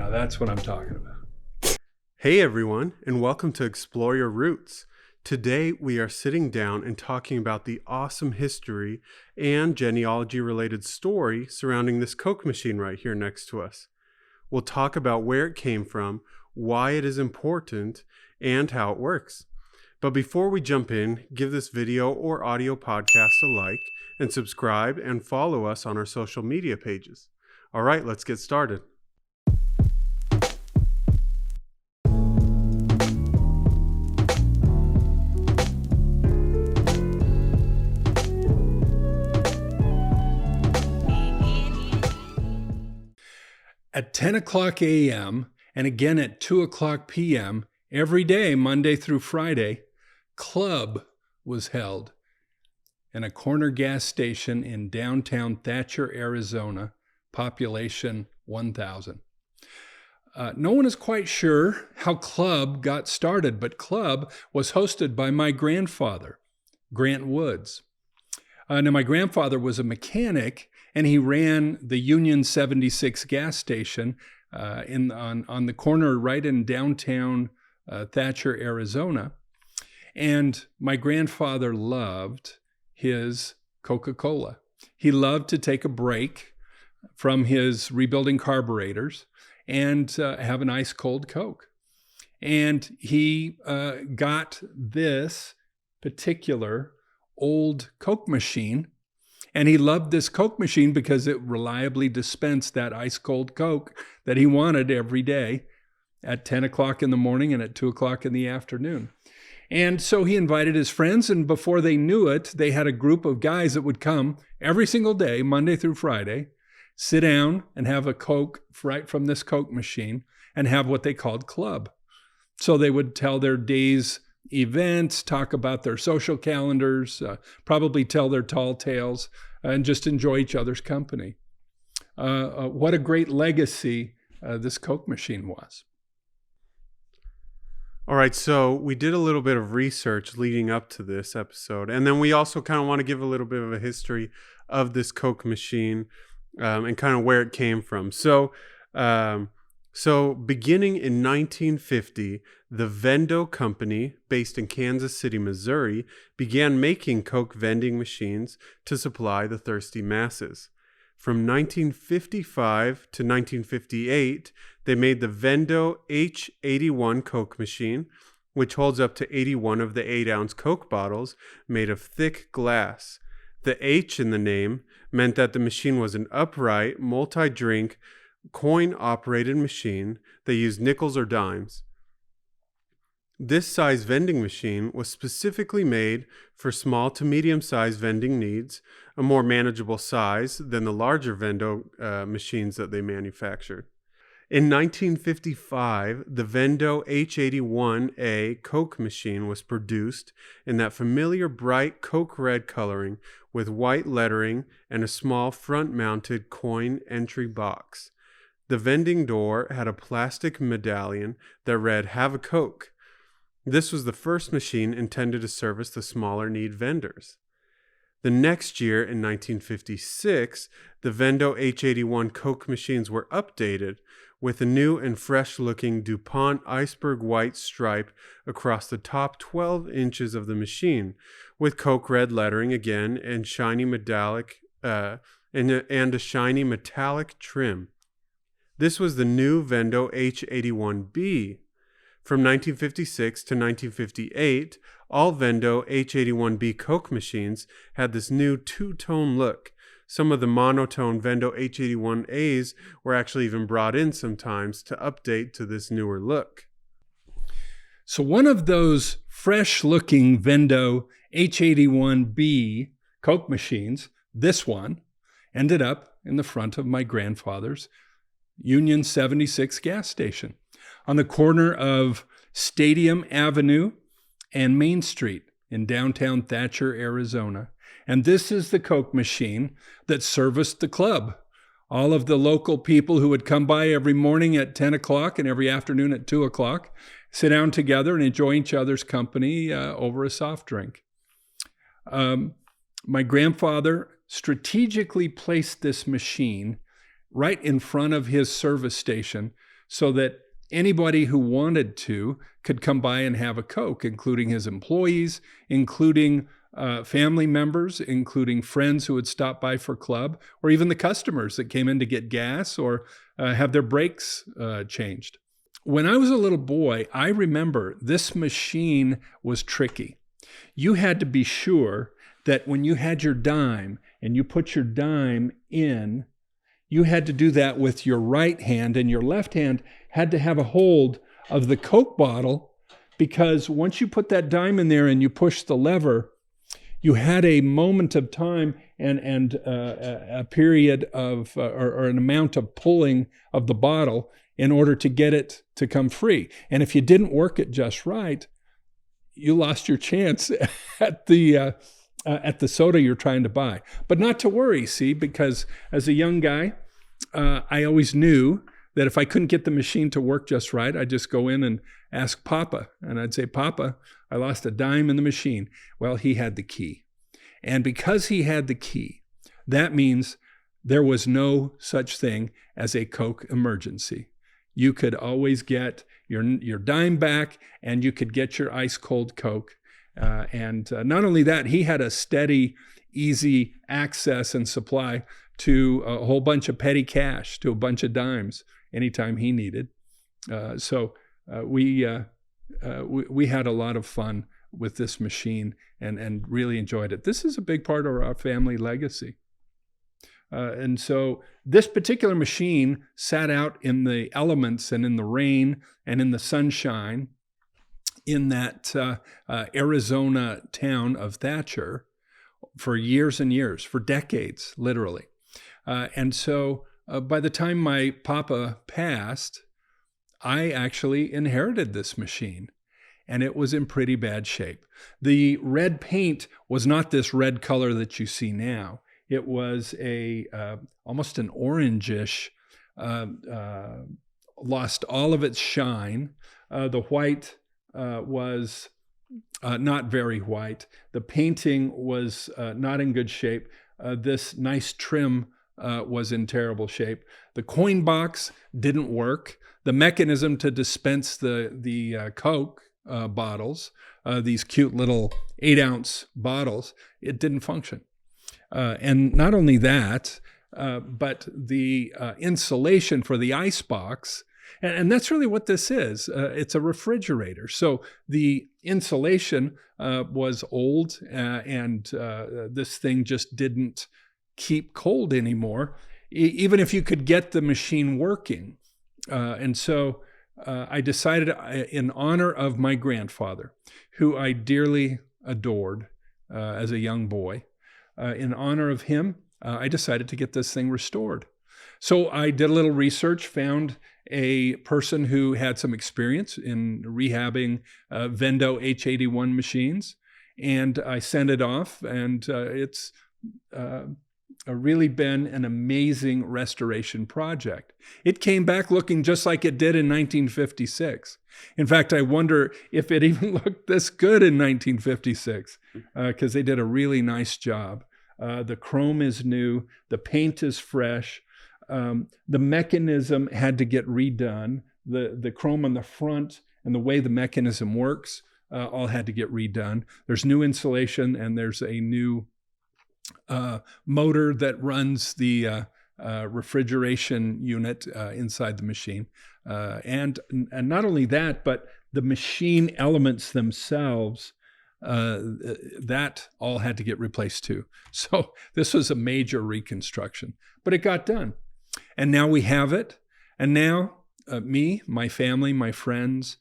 Now that's what I'm talking about. Hey everyone, and welcome to Explore Your Roots. Today we are sitting down and talking about the awesome history and genealogy related story surrounding this Coke machine right here next to us. We'll talk about where it came from, why it is important, and how it works. But before we jump in, give this video or audio podcast a like and subscribe and follow us on our social media pages. All right, let's get started. At 10 o'clock a.m. and again at 2 o'clock p.m. every day, Monday through Friday, Club was held in a corner gas station in downtown Thatcher, Arizona, population 1,000. No one is quite sure how Club got started, but Club was hosted by my grandfather, Grant Woods. Now, my grandfather was a mechanic, and he ran the Union 76 gas station on the corner right in downtown Thatcher, Arizona. And my grandfather loved his Coca-Cola. He loved to take a break from his rebuilding carburetors and have an ice cold Coke. And he got this particular old Coke machine. And he loved this Coke machine because it reliably dispensed that ice cold Coke that he wanted every day at 10 o'clock in the morning and at 2 o'clock in the afternoon. And so he invited his friends, and before they knew it, they had a group of guys that would come every single day, Monday through Friday, sit down and have a Coke right from this Coke machine and have what they called Club. So they would tell their day's events, talk about their social calendars, probably tell their tall tales, and just enjoy each other's company. What a great legacy this Coke machine was. All right, so we did a little bit of research leading up to this episode, and then we also kind of want to give a little bit of a history of this Coke machine and kind of where it came from. So beginning in 1950, the Vendo Company, based in Kansas City, Missouri, began making Coke vending machines to supply the thirsty masses. From 1955 to 1958, they made the Vendo H81 Coke machine, which holds up to 81 of the 8-ounce Coke bottles made of thick glass. The H in the name meant that the machine was an upright, multi-drink, coin-operated machine that used nickels or dimes. This size vending machine was specifically made for small to medium-sized vending needs, a more manageable size than the larger Vendo machines that they manufactured. In 1955, the Vendo H81A Coke machine was produced in that familiar bright Coke red coloring with white lettering and a small front-mounted coin entry box. The vending door had a plastic medallion that read, "Have a Coke." This was the first machine intended to service the smaller need vendors. The next year, in 1956, the Vendo H81 Coke machines were updated with a new and fresh-looking DuPont iceberg white stripe across the top 12 inches of the machine, with Coke red lettering again and shiny metallic and a shiny metallic trim. This was the new Vendo H81B. From 1956 to 1958, all Vendo H81B Coke machines had this new two-tone look. Some of the monotone Vendo H81As were actually even brought in sometimes to update to this newer look. So one of those fresh-looking Vendo H81B Coke machines, this one, ended up in the front of my grandfather's Union 76 gas station on the corner of Stadium Avenue and Main Street in downtown Thatcher, Arizona. And this is the Coke machine that serviced the club. All of the local people who would come by every morning at 10 o'clock and every afternoon at 2 o'clock, sit down together and enjoy each other's company over a soft drink. My grandfather strategically placed this machine right in front of his service station so that anybody who wanted to could come by and have a Coke, including his employees, including family members, including friends who would stop by for club, or even the customers that came in to get gas or have their brakes changed. When I was a little boy, I remember this machine was tricky. You had to be sure that when you had your dime and you put your dime in, you had to do that with your right hand, and your left hand had to have a hold of the Coke bottle, because once you put that dime in there and you push the lever, you had a moment of time and a period of, or an amount of pulling of the bottle in order to get it to come free. And if you didn't work it just right, you lost your chance at the soda you're trying to buy. But not to worry, see, because as a young guy, I always knew that if I couldn't get the machine to work just right, I'd just go in and ask Papa. And I'd say, Papa, I lost a dime in the machine. Well, he had the key. And because he had the key, that means there was no such thing as a Coke emergency. You could always get your dime back, and you could get your ice cold Coke. And not only that, he had a steady, easy access and supply to a whole bunch of petty cash, to a bunch of dimes anytime he needed. So we had a lot of fun with this machine and really enjoyed it. This is a big part of our family legacy. And so this particular machine sat out in the elements and in the rain and in the sunshine in that Arizona town of Thatcher for years and years, for decades, literally. And so by the time my papa passed, I actually inherited this machine, and it was in pretty bad shape. The red paint was not this red color that you see now. It was almost an orangish, lost all of its shine. The white was not very white. The painting was not in good shape. This nice trim was in terrible shape. The coin box didn't work. The mechanism to dispense the Coke bottles, these cute little 8-ounce bottles, it didn't function. And not only that, but the insulation for the ice box, and that's really what this is. It's a refrigerator. So the insulation was old, and this thing just didn't keep cold anymore, even if you could get the machine working. And so I decided, in honor of my grandfather, who I dearly adored as a young boy, in honor of him, I decided to get this thing restored. So I did a little research, found a person who had some experience in rehabbing Vendo H81 machines, and I sent it off, and it's really been an amazing restoration project. It came back looking just like it did in 1956. In fact, I wonder if it even looked this good in 1956, because they did a really nice job. The chrome is new, the paint is fresh, the mechanism had to get redone. The chrome on the front and the way the mechanism works all had to get redone. There's new insulation, and there's a new motor that runs the refrigeration unit inside the machine. And not only that, but the machine elements themselves, that all had to get replaced too. So this was a major reconstruction, but it got done. And now we have it. And now me, my family, my friends,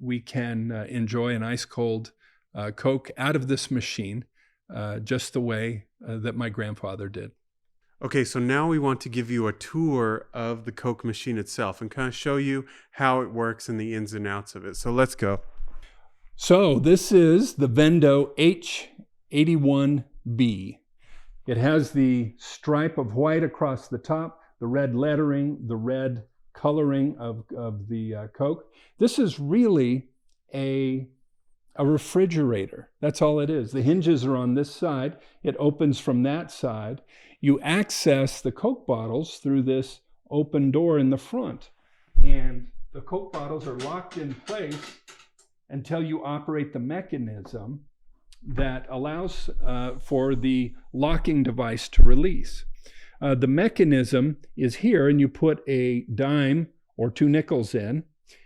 we can enjoy an ice cold Coke out of this machine, just the way that my grandfather did. Okay, so now we want to give you a tour of the Coke machine itself and kind of show you how it works and the ins and outs of it. So let's go. So this is the Vendo H81B. It has the stripe of white across the top, the red lettering, the red coloring of the Coke. This is really a refrigerator. That's all it is. The hinges are on this side. It opens from that side. You access the Coke bottles through this open door in the front. And the Coke bottles are locked in place until you operate the mechanism that allows for the locking device to release. The mechanism is here, and you put a dime or 2 nickels in,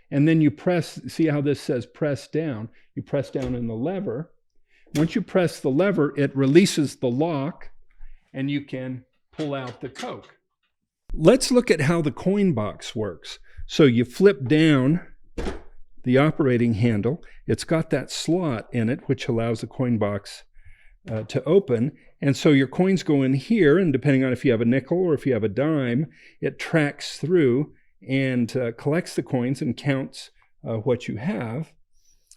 and then you press, see how this says press down? You press down on the lever. Once you press the lever, it releases the lock, and you can pull out the Coke. Let's look at how the coin box works. So you flip down the operating handle. It's got that slot in it, which allows the coin box to open. And so your coins go in here, and depending on if you have a nickel or if you have a dime, it tracks through and collects the coins and counts what you have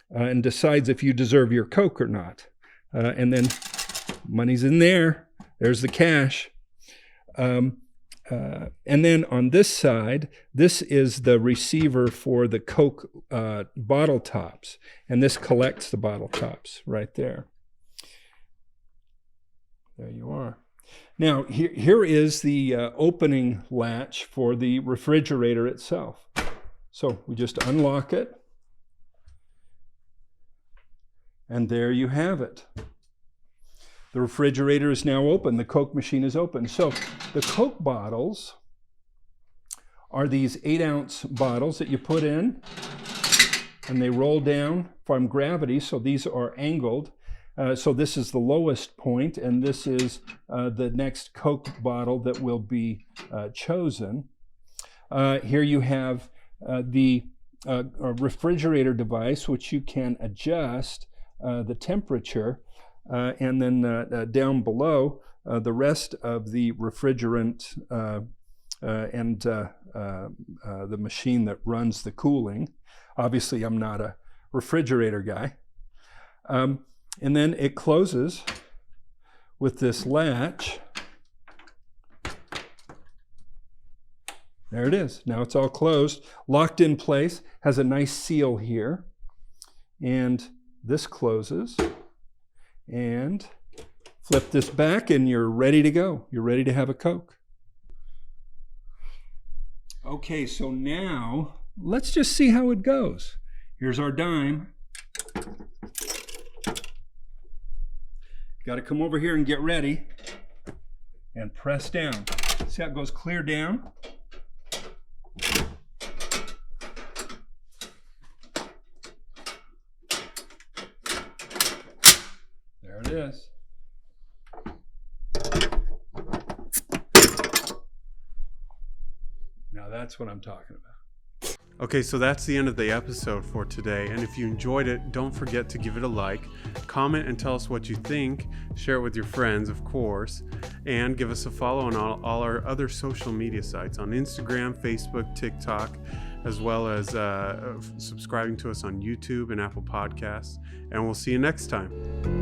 and decides if you deserve your Coke or not. And then money's in there. There's the cash. And then on this side, this is the receiver for the Coke bottle tops. And this collects the bottle tops right there. There you are. Now, here is the opening latch for the refrigerator itself. So we just unlock it. And there you have it. The refrigerator is now open. The Coke machine is open. So the Coke bottles are these 8-ounce bottles that you put in, and they roll down from gravity. So these are angled. So this is the lowest point, and this is the next Coke bottle that will be chosen. Here you have the refrigerator device, which you can adjust the temperature, and then down below, the rest of the refrigerant and the machine that runs the cooling. Obviously, I'm not a refrigerator guy. And then it closes with this latch. There it is. Now it's all closed, locked in place, has a nice seal here. And this closes. And flip this back, and you're ready to go. You're ready to have a Coke. Okay, so now let's just see how it goes. Here's our dime. Got to come over here and get ready and press down. See how it goes clear down? There it is. Now that's what I'm talking about. Okay, so that's the end of the episode for today. And if you enjoyed it, don't forget to give it a like, comment and tell us what you think, share it with your friends, of course, and give us a follow on all our other social media sites on Instagram, Facebook, TikTok, as well as subscribing to us on YouTube and Apple Podcasts. And we'll see you next time.